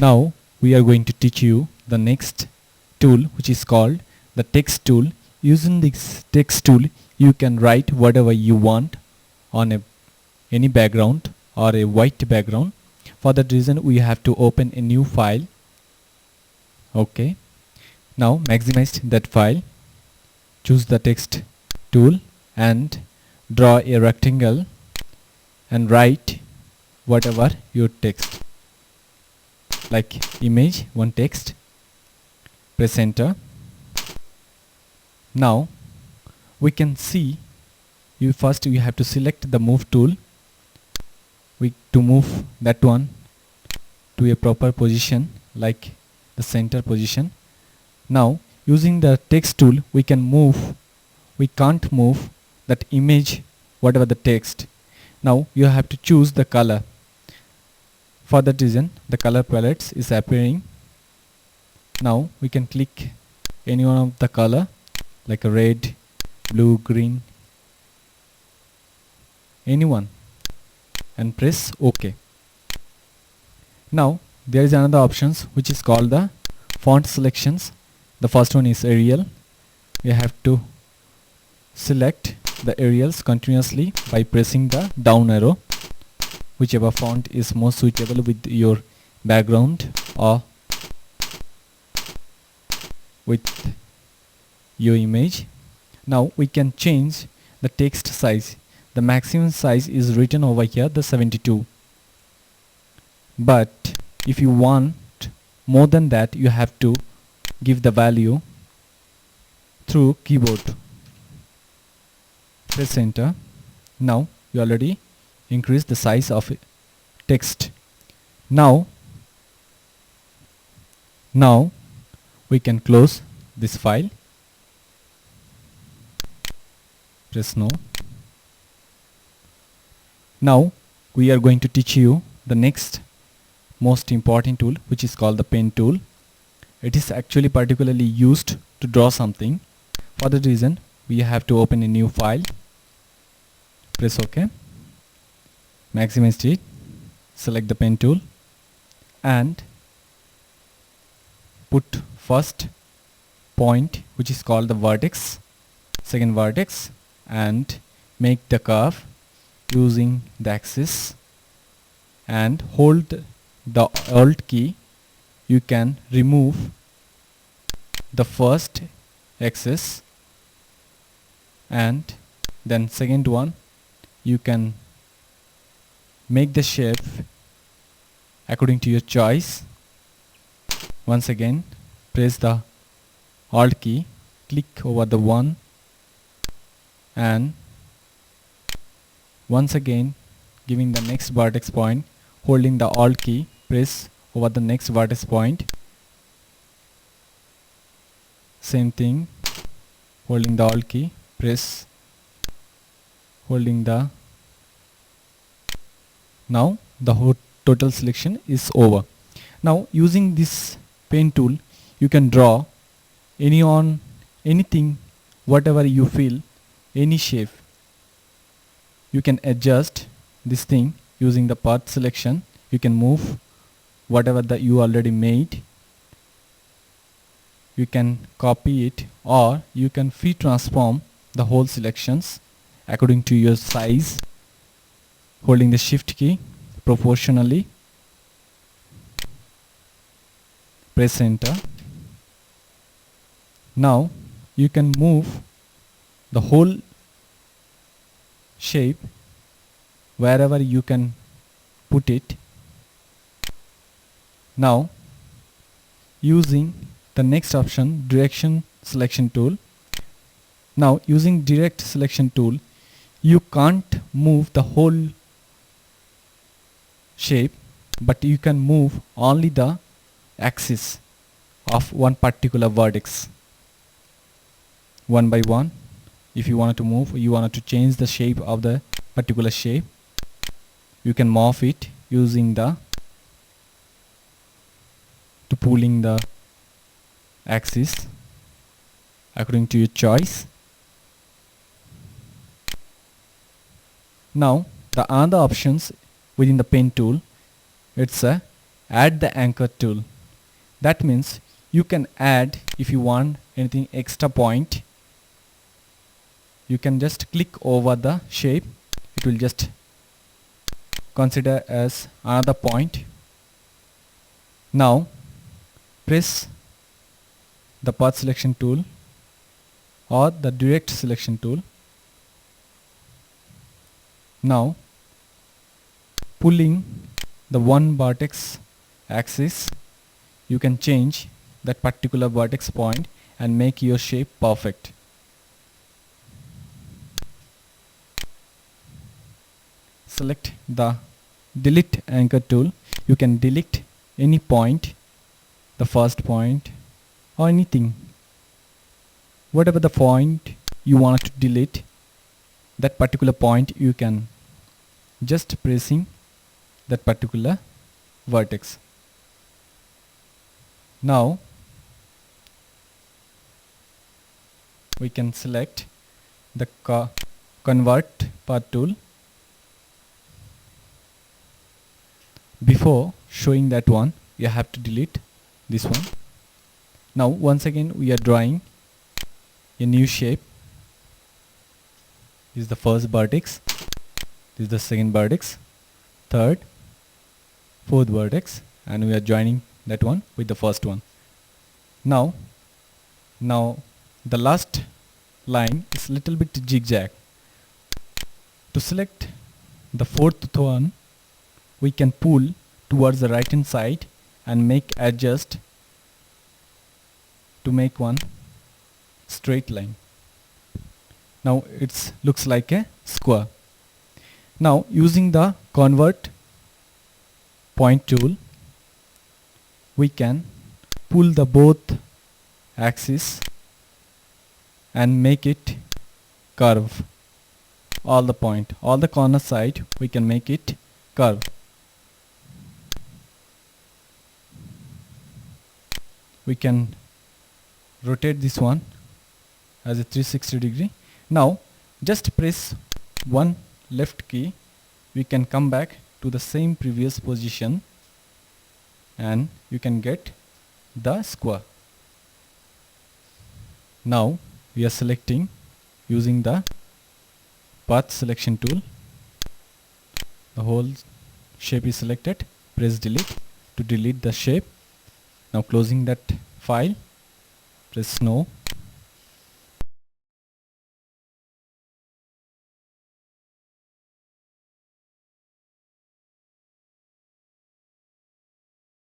Now we are going to teach you the next tool, which is called the text tool. Using this text tool you can write whatever you want on any background or a white background. For that reason we have to open a new file. Okay, now maximize that file, choose the text tool and draw a rectangle and write whatever your text, like image one text. Press enter. Now we can see, you have to select the move tool to move that one to a proper position, like the center position. Now using the text tool we can't move that image, whatever the text. Now you have to choose the color. For that reason the color palettes is appearing. Now we can click any one of the color, like a red, blue, green, anyone, and press OK. Now there is another options which is called the font selections. The first one is Arial. You have to select the Arials continuously by pressing the down arrow. Whichever font is most suitable with your background or with your image. Now we can change the text size. The maximum size is written over here, the 72. But if you want more than that, you have to give the value through keyboard. Press enter. Now you already increase the size of text. Now we can close this file. Press no. Now we are going to teach you the next most important tool, which is called the pen tool. It is actually particularly used to draw something. For that reason we have to open a new file. Press OK. Maximize it. Select the pen tool and put first point, which is called the vertex, second vertex, and make the curve using the axis and hold the Alt key. You can remove the first axis and then second one. You can make the shape according to your choice. Once again press the Alt key, click over the one, and once again giving the next vertex point, holding the Alt key, press over the next vertex point. Same thing, holding the Alt key, press, holding the. Now the whole total selection is over. Now using this pen tool you can draw anything, whatever you feel, any shape. You can adjust this thing using the path selection. You can move whatever that you already made. You can copy it, or you can free transform the whole selections according to your size, holding the shift key proportionally. Press enter. Now you can move the whole shape wherever you can put it. Now using the next option, direction selection tool. Now using direct selection tool you can't move the whole shape, but you can move only the axis of one particular vertex one by one. If you wanted to move, you wanted to change the shape of the particular shape, you can morph it using the pulling the axis according to your choice. Now the other options within the pen tool, it's a add the anchor tool. That means you can add, if you want anything extra point, you can just click over the shape. It will just consider as another point. Now press the path selection tool or the direct selection tool. Now pulling the one vertex axis, you can change that particular vertex point and make your shape perfect. Select the delete anchor tool. You can delete any point, the first point or anything, whatever the point you want to delete, that particular point you can just pressing that particular vertex. Now we can select the convert path tool. Before showing that one, you have to delete this one. Now once again we are drawing a new shape. This is the first vertex, this is the second vertex, third, fourth vertex, and we are joining that one with the first one. Now the last line is little bit zigzag. To select the fourth one, we can pull towards the right hand side and make adjust to make one straight line. Now it looks like a square. Now using the convert point tool, we can pull the both axis and make it curve. All the point, all the corner side, we can make it curve. We can rotate this one as a 360 degree. Now just press one left key, we can come back to the same previous position and you can get the square. Now we are selecting using the path selection tool. The whole shape is selected. Press delete to delete the shape. Now closing that file, press no.